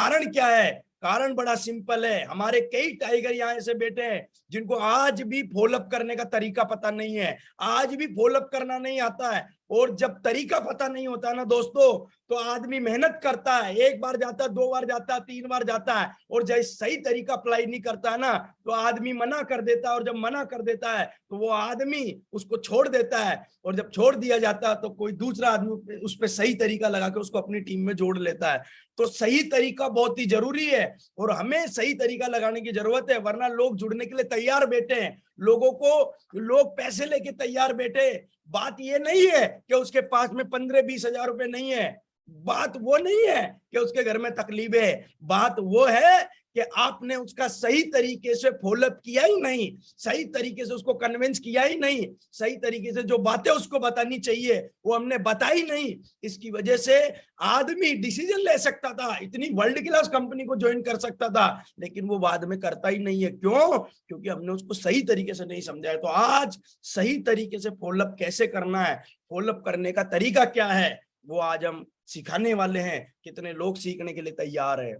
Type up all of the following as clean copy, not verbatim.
कारण क्या है? कारण बड़ा सिंपल है। हमारे कई टाइगर यहाँ ऐसे बैठे हैं जिनको आज भी फॉलोअप करने का तरीका पता नहीं है, आज भी फॉलोअप करना नहीं आता है। और जब तरीका पता नहीं होता ना दोस्तों, तो आदमी मेहनत करता है, एक बार जाता है, दो बार जाता है, तीन बार जाता है, और जब सही तरीका अप्लाई नहीं करता है ना, तो आदमी मना कर देता है। और जब मना कर देता है तो वो आदमी उसको छोड़ देता है, और जब छोड़ दिया जाता है तो कोई दूसरा आदमी उस पर सही तरीका लगा के उसको अपनी टीम में जोड़ लेता है। तो सही तरीका बहुत ही जरूरी है, और हमें सही तरीका लगाने की जरूरत है, वरना लोग जुड़ने के लिए तैयार बैठे हैं, लोगों को लोग पैसे लेके तैयार बैठे। बात ये नहीं है कि उसके पास में 15-20 हजार रुपए नहीं है, बात वो नहीं है कि उसके घर में तकलीफ है, बात वो है कि आपने उसका सही तरीके से फॉलोअप किया ही नहीं, सही तरीके से उसको कन्विंस किया ही नहीं, सही तरीके से जो बातें उसको बतानी चाहिए वो हमने बताई नहीं। इसकी वजह से आदमी डिसीजन ले सकता था, इतनी वर्ल्ड क्लास कंपनी को ज्वाइन कर सकता था, लेकिन वो बाद में करता ही नहीं है। क्यों? क्योंकि हमने उसको सही तरीके से नहीं समझाया। तो आज सही तरीके से फॉलोअप कैसे करना है, फॉलोअप करने का तरीका क्या है, वो आज हम सिखाने वाले हैं। कितने लोग सीखने के लिए तैयार है,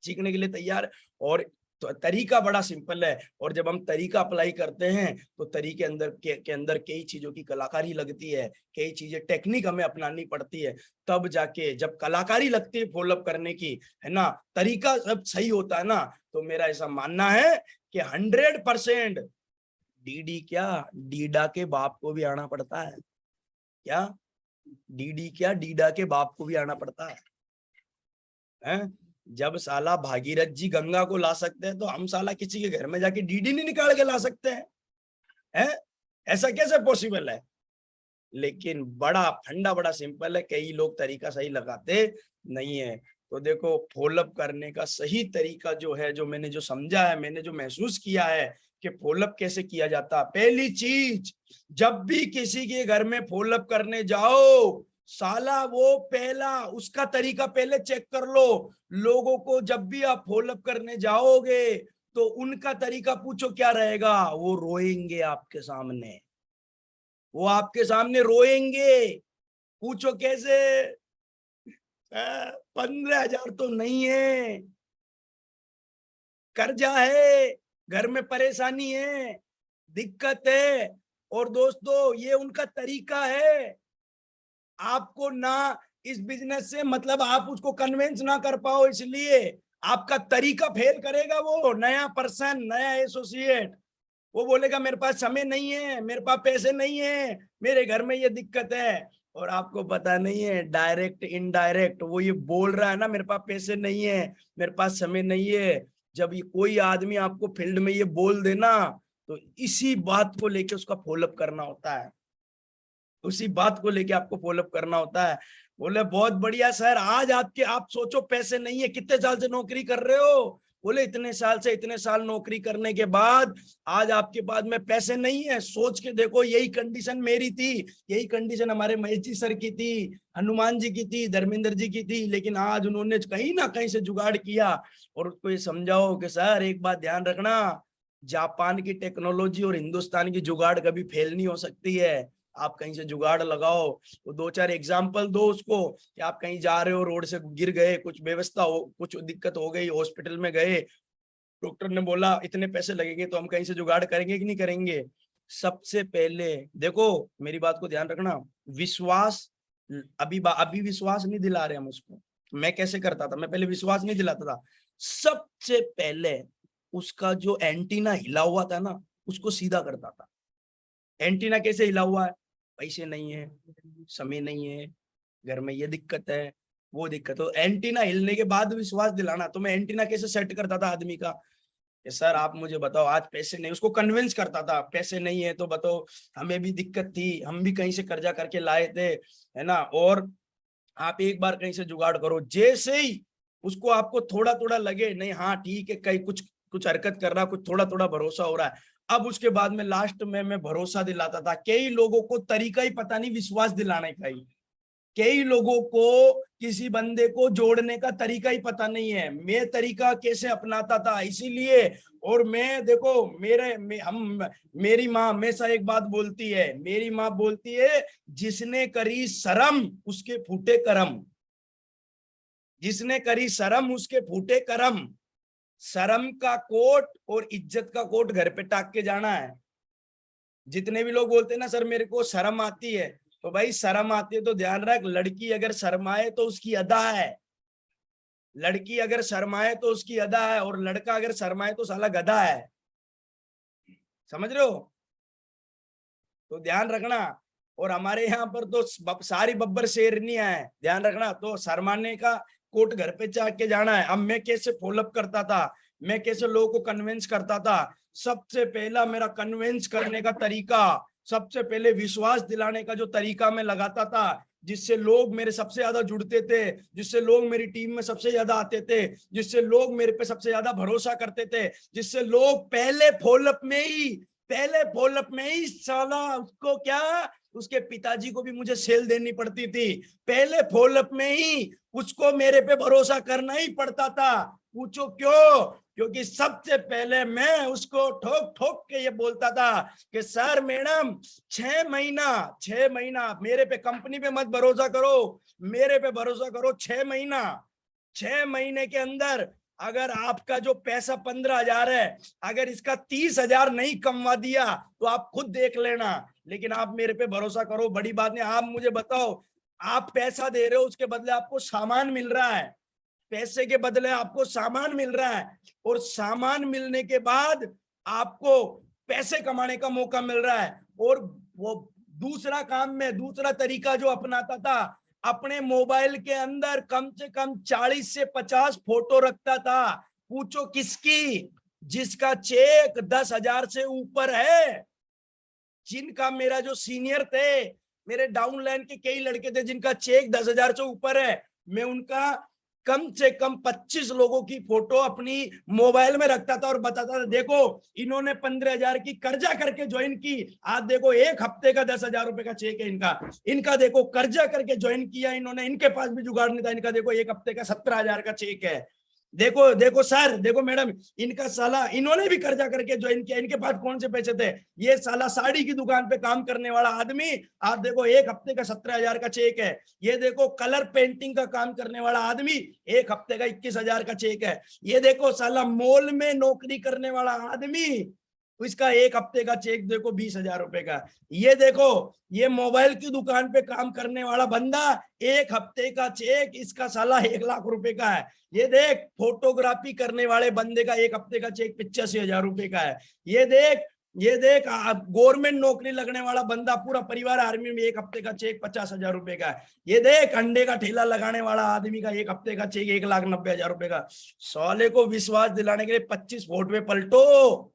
सीखने के लिए तैयार। और तो तरीका बड़ा सिंपल है, और जब हम तरीका अप्लाई करते हैं तो तरीके अंदर के अंदर कई चीजों की कलाकारी लगती है, कई चीजें टेक्निक हमें अपनानी पड़ती है, तब जाके जब कलाकारी लगती है फॉलोअप करने की, है ना, तरीका सब सही होता है ना, तो मेरा ऐसा मानना है कि 100% डीडी क्या, डीडा के बाप को भी आना पड़ता है। क्या? डीडी क्या, डीडा के बाप को भी आना पड़ता है? जब साला भागीरथ जी गंगा को ला सकते हैं, तो हम साला किसी के घर में जाके डीडी नहीं निकाल के ला सकते हैं? हैं? ऐसा कैसे पॉसिबल है? लेकिन बड़ा फंडा बड़ा सिंपल है, कई लोग तरीका सही लगाते नहीं है। तो देखो, फॉलोअप करने का सही तरीका जो है, जो मैंने जो समझा है, मैंने जो महसूस किया है कि फॉलोअप कैसे किया जाता। पहली चीज, जब भी किसी के घर में फॉलोअप करने जाओ, साला वो पहला उसका तरीका पहले चेक कर लो। लोगों को जब भी आप फॉलोअप करने जाओगे तो उनका तरीका पूछो क्या रहेगा, वो रोएंगे आपके सामने, वो आपके सामने रोएंगे। पूछो कैसे? 15,000 तो नहीं है, कर्जा है, घर में परेशानी है, दिक्कत है। और दोस्तों, ये उनका तरीका है। आपको ना इस बिजनेस से मतलब, आप उसको कन्विंस ना कर पाओ, इसलिए आपका तरीका फेल करेगा। वो नया पर्सन, नया एसोसिएट, वो बोलेगा मेरे पास समय नहीं है, मेरे पास पैसे नहीं है, मेरे घर में ये दिक्कत है। और आपको पता नहीं है, डायरेक्ट इनडायरेक्ट वो ये बोल रहा है ना, मेरे पास पैसे नहीं है, मेरे पास समय नहीं है। जब ये कोई आदमी आपको फील्ड में ये बोल देना, तो इसी बात को लेके उसका फॉलोअप करना होता है, उसी बात को लेके आपको फॉलोअप करना होता है। बोले बहुत बढ़िया सर, आज आपके आप सोचो पैसे नहीं है, कितने साल से नौकरी कर रहे हो? बोले इतने साल से, इतने साल नौकरी करने के बाद आज आपके पास में पैसे नहीं है। सोच के देखो, यही कंडीशन मेरी थी, यही कंडीशन हमारे महेश जी सर की थी, हनुमान जी की थी, धर्मेंद्र जी की थी, लेकिन आज उन्होंने कहीं ना कहीं से जुगाड़ किया। और उसको ये समझाओ कि सर एक बात ध्यान रखना, जापान की टेक्नोलॉजी और हिंदुस्तान की जुगाड़ कभी फेल नहीं हो सकती है। आप कहीं से जुगाड़ लगाओ। तो दो चार एग्जाम्पल दो उसको, कि आप कहीं जा रहे हो, रोड से गिर गए, कुछ व्यवस्था हो, कुछ दिक्कत हो गई, हॉस्पिटल में गए, डॉक्टर ने बोला इतने पैसे लगेंगे, तो हम कहीं से जुगाड़ करेंगे कि नहीं करेंगे? सबसे पहले देखो, मेरी बात को ध्यान रखना, विश्वास, अभी विश्वास नहीं दिला रहे हम उसको। मैं कैसे करता था, मैं पहले विश्वास नहीं दिलाता था। सबसे पहले उसका जो एंटीना हिला हुआ था ना, उसको सीधा करता था। एंटीना कैसे हिला हुआ है? पैसे नहीं है, समय नहीं है, घर में ये दिक्कत है, वो दिक्कत हो। एंटीना हिलने के बाद विश्वास दिलाना। तो मैं एंटीना कैसे सेट करता था आदमी का, कि सर आप मुझे बताओ, आज पैसे नहीं, उसको कन्विंस करता था, पैसे नहीं है तो बताओ, हमें भी दिक्कत थी, हम भी कहीं से कर्जा करके लाए थे, है ना, और आप एक बार कहीं से जुगाड़ करो। जैसे ही उसको आपको थोड़ा थोड़ा लगे, नहीं हाँ ठीक है, कहीं कुछ कुछ हरकत कर रहा, कुछ थोड़ा थोड़ा भरोसा हो रहा है, अब उसके बाद में लास्ट में मैं भरोसा दिलाता था। कई लोगों को तरीका ही पता नहीं विश्वास दिलाने का ही, कई लोगों को किसी बंदे को जोड़ने का तरीका ही पता नहीं है। मैं तरीका कैसे अपनाता था, इसीलिए। और मैं देखो, मेरी माँ हमेशा एक बात बोलती है, मेरी माँ बोलती है, जिसने करी शर्म उसके फूटे करम। जिसने करी शर्म उसके फूटे करम। शर्म का कोट और इज्जत का कोट घर पे टाक के जाना है। जितने भी लोग बोलते हैं ना सर मेरे को शर्म आती है, तो भाई शर्म आती है तो ध्यान रख, लड़की अगर शर्माए तो उसकी अदा है, लड़की अगर शर्माए तो उसकी अदा है, और लड़का अगर शर्माए तो साला गधा है। समझ रहे हो? तो ध्यान रखना। और हमारे यहाँ पर तो सारी बब्बर शेरनियां है, ध्यान रखना। तो शर्माने का कोट घर पे चाक के जाना है। अब मैं कैसे फॉलोअप करता था, मैं कैसे लोगों को कन्विंस करता था। सबसे पहला मेरा कन्विंस करने का तरीका, सबसे पहले विश्वास दिलाने का जो तरीका मैं लगाता था, जिससे लोग मेरे सबसे ज्यादा जुड़ते थे, जिससे लोग मेरी टीम में सबसे ज्यादा आते थे, जिससे लोग मेरे पे सबसे ज्यादा भरोसा करते थे, जिससे लोग पहले फॉलोअप में ही साला उसको क्या, उसके पिताजी को भी मुझे सेल देनी पड़ती थी। पहले फॉलोअप में ही उसको मेरे पे भरोसा करना ही पड़ता था। पूछो क्यों? क्योंकि सबसे पहले मैं उसको ठोक ठोक के ये बोलता था कि सर मैडम 6 महीना मेरे पे, कंपनी पे मत भरोसा करो, मेरे पे भरोसा करो। 6 महीने के अंदर अगर आपका जो पैसा 15,000 है, अगर इसका 30,000 नहीं कमवा दिया तो आप खुद देख लेना, लेकिन आप मेरे पे भरोसा करो। बड़ी बात नहीं, आप मुझे बताओ, आप पैसा दे रहे हो, उसके बदले आपको सामान मिल रहा है, पैसे के बदले आपको सामान मिल रहा है, और सामान मिलने के बाद आपको पैसे कमाने का मौका मिल रहा है। और वो दूसरा काम में, दूसरा तरीका जो अपनाता था, अपने मोबाइल के अंदर कम से कम 40 से 50 फोटो रखता था। पूछो किसकी? जिसका चेक 10,000 से ऊपर है। जिनका, मेरा जो सीनियर थे, मेरे डाउन लाइन के कई लड़के थे जिनका चेक 10,000 से ऊपर है, मैं उनका कम से कम 25 लोगों की फोटो अपनी मोबाइल में रखता था और बताता था देखो इन्होंने 15,000 की कर्जा करके ज्वाइन की, आज देखो एक हफ्ते का 10,000 रुपए का चेक है इनका देखो कर्जा करके ज्वाइन किया इन्होंने, इनके पास भी जुगाड़ नहीं था, इनका देखो एक हफ्ते का 17,000 का चेक है। देखो देखो सर, देखो मैडम, इनका साला, इन्होंने भी कर्जा करके ज्वाइन किया, इनके पास कौन से पैसे थे। ये साला साड़ी की दुकान पे काम करने वाला आदमी, आप देखो एक हफ्ते का 17,000 का चेक है। ये देखो कलर पेंटिंग का काम करने वाला आदमी, एक हफ्ते का 21,000 का चेक है। ये देखो साला मॉल में नौकरी करने वाला आदमी, इसका एक हफ्ते का चेक देखो 20,000 रुपए का। ये देखो ये मोबाइल की दुकान पे काम करने वाला बंदा, एक हफ्ते का चेक इसका साला 1,00,000 रुपए का है। ये देख फोटोग्राफी करने वाले बंदे का एक हफ्ते का चेक 85,000 रुपए का है। ये देख गवर्नमेंट नौकरी लगने वाला बंदा, पूरा परिवार आर्मी में, एक हफ्ते का चेक 50,000 रुपए का है। ये देख अंडे का ठेला लगाने वाला आदमी का एक हफ्ते का चेक 1,90,000 रुपए का। साले को विश्वास दिलाने के लिए 25 वोट में पलटो।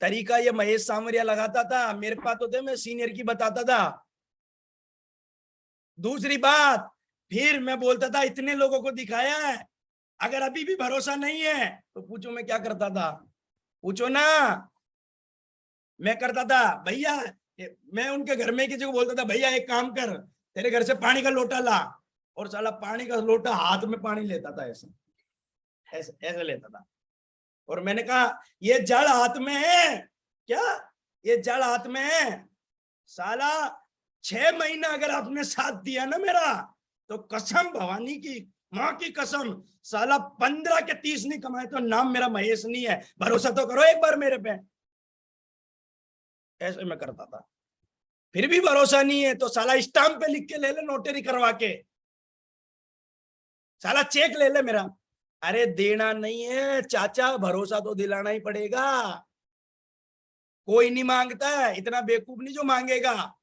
तरीका ये महेश सांवरिया लगाता था, मेरे पास तो थे, मैं सीनियर की बताता था। दूसरी बात, फिर मैं बोलता था इतने लोगों को दिखाया है, अगर अभी भी भरोसा नहीं है तो पूछो मैं क्या करता था, पूछो ना। मैं करता था भैया, मैं उनके घर में किसी को बोलता था भैया एक काम कर, तेरे घर से पानी का लोटा ला, और साला पानी का लोटा हाथ में पानी लेता था, ऐसे ऐसे ऐसे लेता था। और मैंने कहा ये जड़ हाथ में है क्या, ये जड़ हाथ में है साला। 6 महीना अगर आपने साथ दिया ना मेरा, तो कसम भवानी की, माँ की कसम, साला 15 के 30 नहीं कमाए तो नाम मेरा महेश नहीं है। भरोसा तो करो एक बार मेरे पे। ऐसे मैं करता था। फिर भी भरोसा नहीं है तो साला स्टाम्प पे लिख के ले ले, नोटरी करवा के, साला चेक ले ले मेरा। अरे देना नहीं है चाचा, भरोसा तो दिलाना ही पड़ेगा। कोई नहीं मांगता है, इतना बेवकूफ नहीं जो मांगेगा,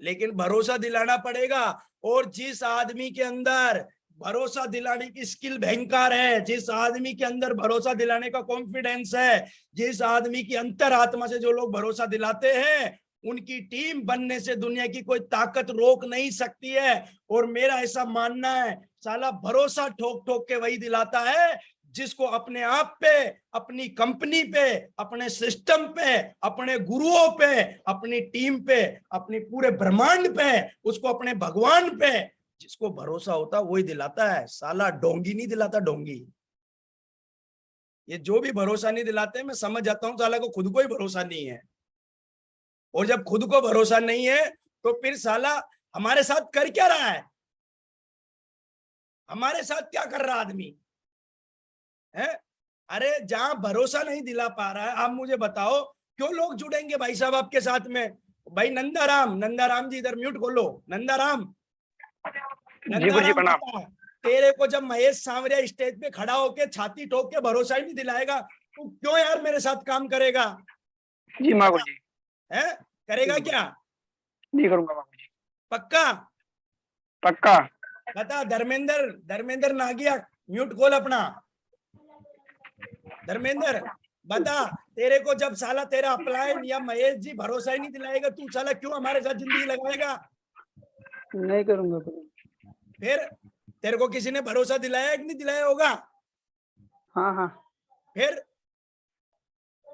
लेकिन भरोसा दिलाना पड़ेगा। और जिस आदमी के अंदर भरोसा दिलाने की स्किल भयंकर है, जिस आदमी के अंदर भरोसा दिलाने का कॉन्फिडेंस है, जिस आदमी की अंतरात्मा से जो लोग भरोसा दिलाते हैं, उनकी टीम बनने से दुनिया की कोई ताकत रोक नहीं सकती है। और मेरा ऐसा मानना है, साला भरोसा ठोक ठोक के वही दिलाता है जिसको अपने आप पे, अपनी कंपनी पे, अपने सिस्टम पे, अपने गुरुओं पे, अपनी टीम पे, अपनी पूरे ब्रह्मांड पे, उसको अपने भगवान पे जिसको भरोसा होता वही दिलाता है। साला डोंगी नहीं दिलाता, डोंगी। ये जो भी भरोसा नहीं दिलाते, मैं समझ जाता हूँ साला को खुद को ही भरोसा नहीं है। और जब खुद को भरोसा नहीं है तो फिर साला हमारे साथ कर क्या रहा है? हमारे साथ क्या कर रहा आदमी है? अरे जहां भरोसा नहीं दिला पा रहा है, आप मुझे बताओ क्यों लोग जुड़ेंगे भाई साहब आपके साथ में? भाई नंदाराम जी इधर म्यूट खोलो। नंदाराम प्रणाम। बता, तेरे को जब महेश सांवरिया स्टेज पे खड़ा होके छाती ठोक के भरोसा ही नहीं दिलाएगा, तू क्यों यार मेरे साथ काम करेगा? जी मागुर जी। है करेगा क्या? नहीं करूंगा मागुर जी। पक्का? पक्का। बता। धर्मेंद्र नागिया म्यूट खोल अपना। धर्मेंद्र बता, तेरे को जब साला तेरा अपलायन या महेश जी भरोसा ही नहीं दिलाएगा, तू साला क्यों हमारे साथ जिंदगी लगाएगा? नहीं करूंगा। फिर तेरे को किसी ने भरोसा दिलाया कि नहीं दिलाया होगा? हाँ हाँ। फिर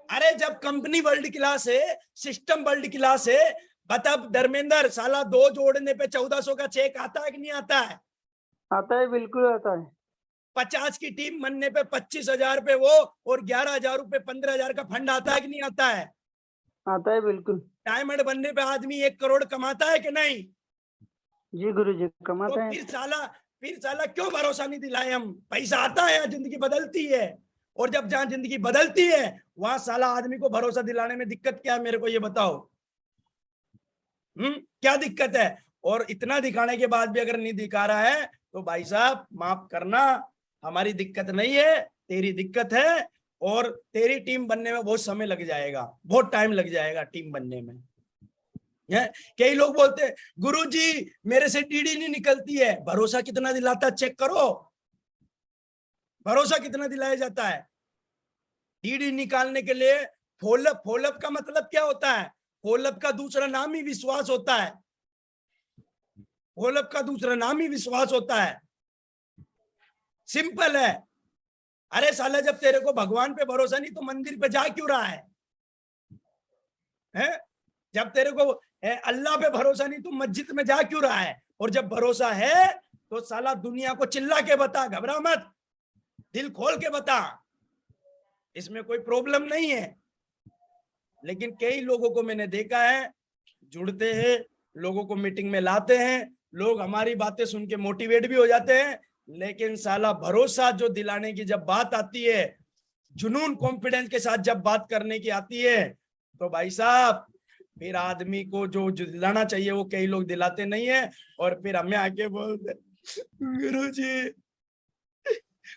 अरे जब कंपनी वर्ल्ड क्लास है, सिस्टम वर्ल्ड क्लास है, बता धर्मेंद्र, साला 2 जोड़ने पे 1400 का चेक आता है कि नहीं आता है? आता है, बिल्कुल आता है। 50 की टीम बनने पे 25,000 पे वो और 11,000 रुपए 15,000 का फंड आता है कि नहीं आता है? आता है बिल्कुल। डायमंड बनने पे आदमी 1 करोड़ कमाता है कि नहीं? जी गुरु जी, कमाता तो है। फिर साला क्यों भरोसा नहीं दिलाए हम? पैसा आता है, जिंदगी बदलती है। और जब जहां जिंदगी बदलती है वहां साला आदमी को भरोसा दिलाने में दिक्कत क्या है, मेरे को ये बताओ। क्या दिक्कत है? और इतना दिखाने के बाद भी अगर नहीं दिखा रहा है तो भाई साहब माफ करना, हमारी दिक्कत नहीं है, तेरी दिक्कत है। और तेरी टीम बनने में बहुत समय लग जाएगा, बहुत टाइम लग जाएगा टीम बनने में। कई लोग बोलते हैं गुरुजी मेरे से डीडी नहीं निकलती है। भरोसा कितना दिलाता चेक करो, भरोसा कितना दिलाया जाता है। डीडी निकालने के लिए फोलअप का मतलब क्या होता है? फोलअप का दूसरा नाम ही विश्वास होता है। फोलअप का दूसरा नाम ही विश्वास होता है। सिंपल है। अरे साला जब तेरे को भगवान पे भरोसा नहीं तो मंदिर पे जा क्यों रहा है? जब तेरे को अल्लाह पे भरोसा नहीं तो मस्जिद में जा क्यों रहा है? और जब भरोसा है तो साला दुनिया को चिल्ला के बता, घबरा मत, दिल खोल के बता, इसमें कोई प्रॉब्लम नहीं है। लेकिन कई लोगों को मैंने देखा है, जुड़ते हैं, लोगों को मीटिंग में लाते हैं, लोग हमारी बातें सुन के मोटिवेट भी हो जाते हैं, लेकिन साला भरोसा जो दिलाने की जब बात आती है, जुनून कॉन्फिडेंस के साथ जब बात करने की आती है, तो भाई साहब फिर आदमी को जो दिलाना चाहिए वो कई लोग दिलाते नहीं है। और फिर हमें आके बोलते गुरुजी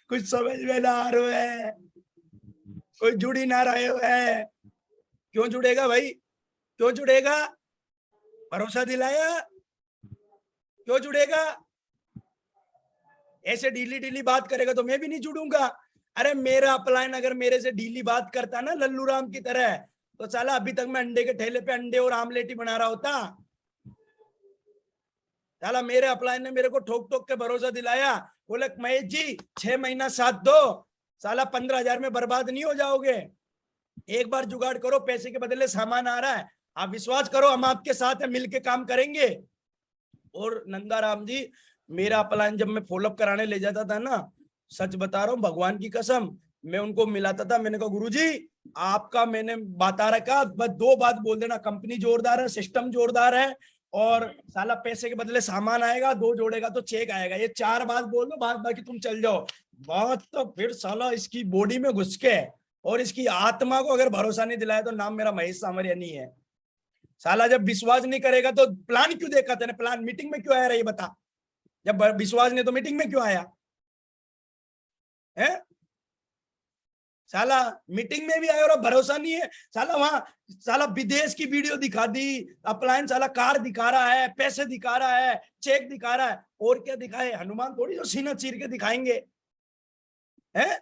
कुछ समझ में ना आ रहा है, कोई जुड़ ही ना रहे है। क्यों जुड़ेगा भाई? क्यों जुड़ेगा? भरोसा दिलाया, क्यों जुड़ेगा? ऐसे ढीली बात करेगा तो मैं भी नहीं जुड़ूंगा। अरे मेरा अपलाइन अगर मेरे से ढीली बात करता ना लल्लू राम की तरह, तो साला अभी तक मैं अंडे के ठेले पे अंडे और आमलेट ही बना रहा होता। साला मेरे अपलाइन ने मेरे को ठोक ठोक के भरोसा दिलाया, बोले महेश जी 6 महीना साथ दो, साला 15,000 में बर्बाद नहीं हो जाओगे, एक बार जुगाड़ करो, पैसे के बदले सामान आ रहा है, आप विश्वास करो हम आपके साथ है, मिलके काम करेंगे। और नंदाराम जी मेरा अपलाइन जब मैं फॉलोअप कराने ले जाता था ना, सच बता रहा हूँ भगवान की कसम, मैं उनको मिलाता था, मैंने कहा गुरुजी आपका मैंने बता रखा, बस 2 बात बोल देना, कंपनी जोरदार है, सिस्टम जोरदार है, और साला पैसे के बदले सामान आएगा, 2 जोड़ेगा तो चेक आएगा, ये 4 बात बोल दो, बाद बाकी तुम चल जाओ। बात तो फिर साला इसकी बॉडी में घुस के और इसकी आत्मा को अगर भरोसा नहीं दिलाया तो नाम मेरा महेश सांवरिया नहीं है। साला जब विश्वास नहीं करेगा तो प्लान क्यों देखा तेने? प्लान मीटिंग में क्यों आया? ये बता, जब विश्वास नहीं तो मीटिंग में क्यों आया है? साला मीटिंग में भी आया और भरोसा नहीं है। साला वहां साला विदेश की वीडियो दिखा दी, अपलाइन साला कार दिखा रहा है, पैसे दिखा रहा है, चेक दिखा रहा है, और क्या दिखाए? हनुमान थोड़ी जो सीना चीर के दिखाएंगे है।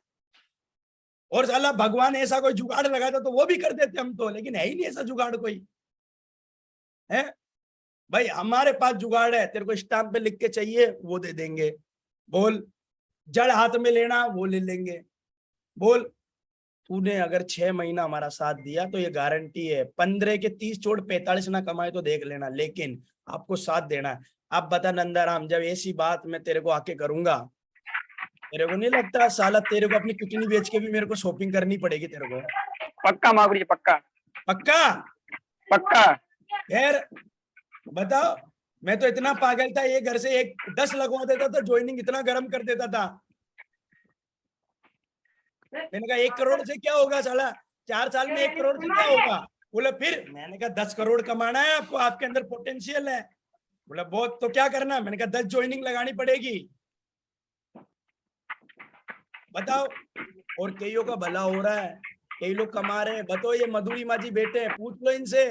और साला भगवान ऐसा कोई जुगाड़ लगाता तो वो भी कर देते हम तो, लेकिन है ही नहीं ऐसा जुगाड़ कोई है। भाई हमारे पास जुगाड़ है, तेरे को स्टाम्प पे लिख के चाहिए वो दे देंगे, बोल जड़ हाथ में लेना वो ले लेंगे, बोल तूने अगर 6 महीना हमारा साथ दिया तो ये गारंटी है 15 के 30 छोड़ 45 ना कमाए तो देख लेना, लेकिन आपको साथ देना है। अब बता नंदाराम, जब ऐसी बात मैं तेरे को आके करूंगा, तेरे को नहीं लगता साला तेरे को अपनी किडनी बेच के भी मेरे को शॉपिंग करनी पड़ेगी तेरे को? पक्का मागुर जी, पक्का पक्का? पक्का। यार बताओ, मैं तो इतना पागल था, ये घर से 10 लगवा देता था, ज्वाइनिंग इतना गर्म कर देता था। मैंने कहा 1 करोड़ से क्या होगा साला, 4 साल में 1 करोड़ से क्या होगा। बोला फिर, मैंने कहा 10 करोड़ कमाना है आपको, आपके अंदर पोटेंशियल है। बोला बहुत, तो क्या करना। मैंने कहा 10 ज्वाइनिंग लगानी पड़ेगी। बताओ, और कईयों का भला हो रहा है, कई लोग कमा रहे हैं। बताओ, ये मधुरी माँ जी बेटे हैं, पूछ लो इनसे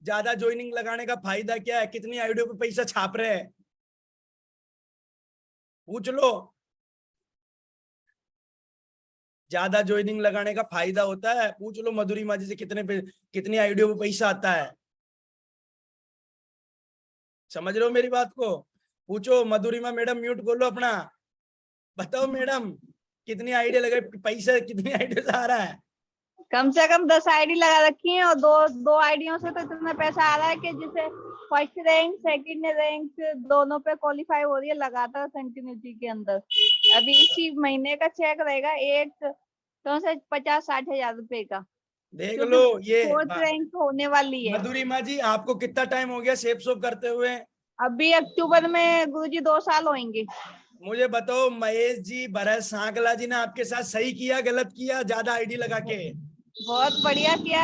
ज्यादा ज्वाइनिंग लगाने का फायदा क्या है, कितनी आईडियो पे पैसा छाप रहे हैं, पूछ लो। ज्यादा ज्वाइनिंग लगाने का फायदा होता है, पूछ लो मधुरी माँ जी से कितनी आईडियो पे पैसा आता है। समझ रहे हो मेरी बात को। पूछो मधुरी माँ, मैडम म्यूट खोलो अपना, बताओ मैडम कितनी आइडिया लगे, पैसा कितनी आइडिया से आ रहा है। कम से कम 10 आईडी लगा रखी है, और दो आईडियों से तो इतना पैसा आ रहा है कि जिसे फर्स्ट रैंक सेकंड रैंक दोनों पे क्वालिफाई हो रही है लगातार कंटिन्यूटी के अंदर। अभी इसी महीने का चेक रहेगा एक तो से 50-60 हजार रुपए का, देख लो ये फोर्थ रैंक होने वाली है। मधुरी माँ जी, आपको कितना टाइम हो गया सेप सोप करते हुए। अभी अक्टूबर में गुरुजी 2 साल होंगे। मुझे बताओ, महेश जी, भरत सांकला जी ने आपके साथ सही किया गलत किया ज्यादा आईडी लगा के। बहुत बढ़िया किया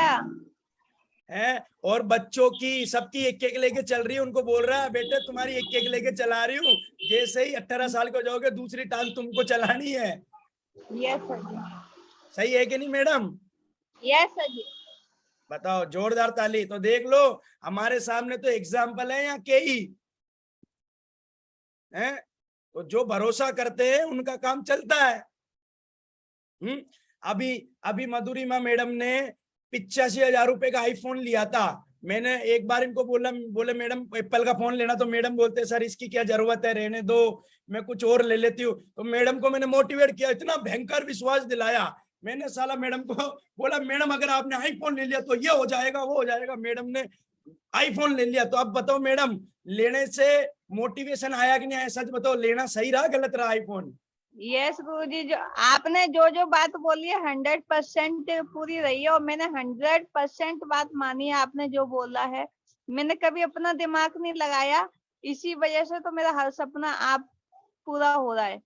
है, और बच्चों की सबकी एक एक लेके चल रही है, उनको बोल रहा है बेटे तुम्हारी एक एक लेके चला रही हूँ, जैसे ही 18 साल के हो जाओगे दूसरी टांग तुमको चलानी है। यस सर जी, सही है कि नहीं मैडम। यस सर जी। बताओ, जोरदार ताली। तो देख लो, हमारे सामने तो एग्जाम्पल है यहाँ केई है, तो जो भरोसा करते हैं उनका काम चलता है। अभी अभी मधुरी माँ मैडम ने 85,000 रुपए का आईफोन लिया था। मैंने एक बार इनको बोले मैडम एप्पल का फोन लेना, तो मैडम बोलते सर इसकी क्या जरूरत है, रहने दो, मैं कुछ और ले लेती हूँ। तो मैडम को मैंने मोटिवेट किया, इतना भयंकर विश्वास दिलाया मैंने, साला मैडम को बोला मैडम अगर आपने आईफोन ले लिया तो ये हो जाएगा वो हो जाएगा। मैडम ने आईफोन ले लिया। तो अब बताओ मैडम, लेने से मोटिवेशन आया कि नहीं आया, सच बताओ, लेना सही रहा गलत रहा आईफोन। यस गुरुजी, जो आपने जो बात बोली है 100% पूरी रही है, और मैंने 100% बात मानी है। आपने जो बोला है मैंने कभी अपना दिमाग नहीं लगाया, इसी वजह से तो मेरा हर सपना आप पूरा हो रहा है।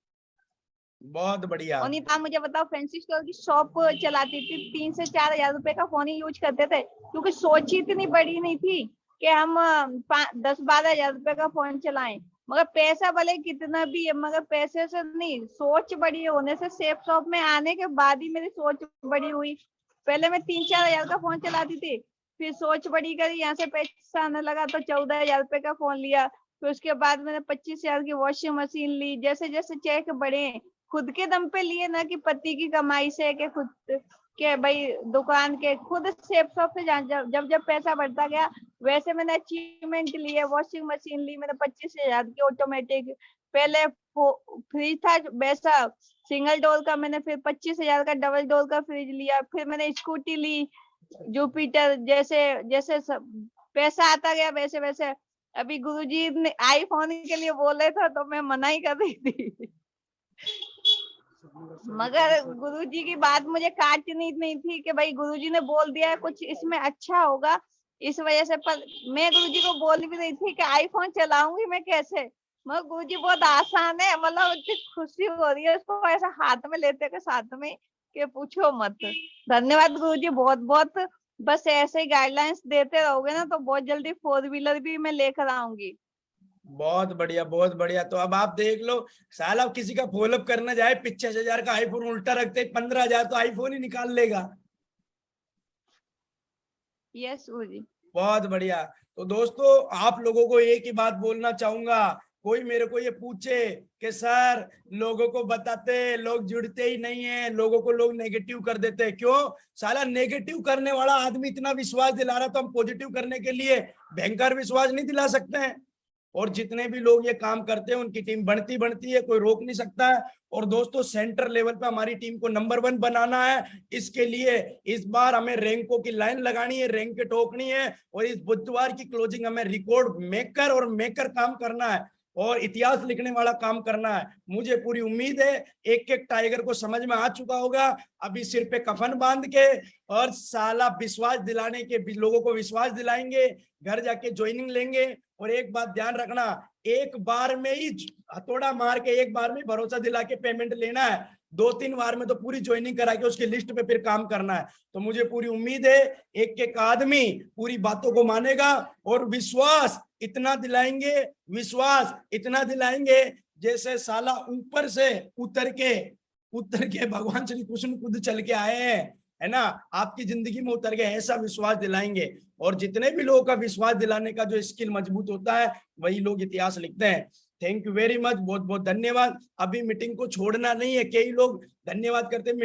बहुत बढ़िया। और नहीं था, मुझे बताओ, फैंसी स्टोर की शॉप चलाती थी, 3 से 4 हजार रुपए का फोन ही यूज करते थे, क्योंकि सोच ही इतनी बड़ी नहीं थी कि हम 10-12 हजार रुपए का फोन चलाएं। मगर पैसा भले कितना भी है, मगर पैसे से नहीं, सोच बड़ी होने से सेफ शॉप में आने के बाद ही मेरी सोच बड़ी हुई। पहले मैं 3-4 हजार का फोन चलाती थी, फिर सोच बड़ी करी, यहाँ से पैसा आने लगा तो 14 हजार रुपए का फोन लिया, फिर उसके बाद मैंने 25 हजार की वॉशिंग मशीन ली। जैसे जैसे चेक बढ़े, खुद के दम पे लिए, ना कि पति की कमाई से, कि खुद के भाई दुकान के, खुद सेफ शॉप से जब जब पैसा बढ़ता गया वैसे मैंने अचीवमेंट लिए। वॉशिंग मशीन ली मैंने 25,000 की ऑटोमेटिक, पहले फ्रिज था वैसा सिंगल डोर का, मैंने फिर 25,000 का डबल डोर का फ्रिज लिया। फिर मैंने स्कूटी ली जुपिटर। जैसे जैसे पैसा आता गया वैसे वैसे, अभी गुरुजी ने आईफोन के लिए बोले था तो मैं मना ही कर रही थी मगर गुरुजी की बात मुझे काटनी नहीं थी कि भाई गुरुजी ने बोल दिया है कुछ इसमें अच्छा होगा, इस वजह से। पर मैं गुरुजी को बोल भी रही थी कि आईफोन चलाऊंगी मैं कैसे, मगर गुरुजी बहुत आसान है, मतलब इतनी खुशी हो रही है उसको ऐसा हाथ में लेते के साथ में कि पूछो मत। धन्यवाद गुरुजी, बहुत बहुत। बस ऐसे ही गाइडलाइंस देते रहोगे ना तो बहुत जल्दी 4 व्हीलर भी मैं लेकर आऊंगी। बहुत बढ़िया बहुत बढ़िया। तो अब आप देख लो, साला किसी का फॉलोअप करना जाए 85,000 का आईफोन उल्टा रखते 15,000 तो आईफोन ही निकाल लेगा। यस गुरुजी। बहुत बढ़िया। तो दोस्तों, आप लोगों को एक ही बात बोलना चाहूंगा, कोई मेरे को ये पूछे कि सर लोगों को बताते लोग जुड़ते ही नहीं है, लोगों को लोग नेगेटिव कर देते हैं, क्यों। साला नेगेटिव करने वाला आदमी इतना विश्वास दिला रहा, तो हम पॉजिटिव करने के लिए भयंकर विश्वास नहीं दिला सकते हैं। और जितने भी लोग ये काम करते हैं उनकी टीम बढ़ती है, कोई रोक नहीं सकता है। और दोस्तों, सेंटर लेवल पे हमारी टीम को नंबर 1 बनाना है। इसके लिए इस बार हमें रैंकों की लाइन लगानी है, रैंक ठोकनी है, और इस बुधवार की क्लोजिंग हमें रिकॉर्ड मेकर और मेकर काम करना है। और इतिहास लिखने वाला काम करना है। मुझे पूरी उम्मीद है एक एक टाइगर को समझ में आ चुका होगा। अभी सिर पे कफन बांध के और साला विश्वास दिलाने के, लोगों को विश्वास दिलाएंगे, घर जाके ज्वाइनिंग लेंगे। और एक बात ध्यान रखना, एक बार में ही हथौड़ा मार के एक बार में भरोसा दिला के पेमेंट लेना है, 2-3 बार में तो पूरी ज्वाइनिंग करा के उसकी लिस्ट पे फिर काम करना है। तो मुझे पूरी उम्मीद है एक एक आदमी पूरी बातों को मानेगा और विश्वास इतना दिलाएंगे, विश्वास इतना दिलाएंगे जैसे साला ऊपर से उतर के भगवान श्री कृष्ण खुद चल के आए हैं, है ना, आपकी जिंदगी में उतर गए, ऐसा विश्वास दिलाएंगे। और जितने भी लोगों का विश्वास दिलाने का जो स्किल मजबूत होता है वही लोग इतिहास लिखते हैं। थैंक यू वेरी मच, बहुत बहुत धन्यवाद। अभी मीटिंग को छोड़ना नहीं है, कई लोग धन्यवाद करते हैं।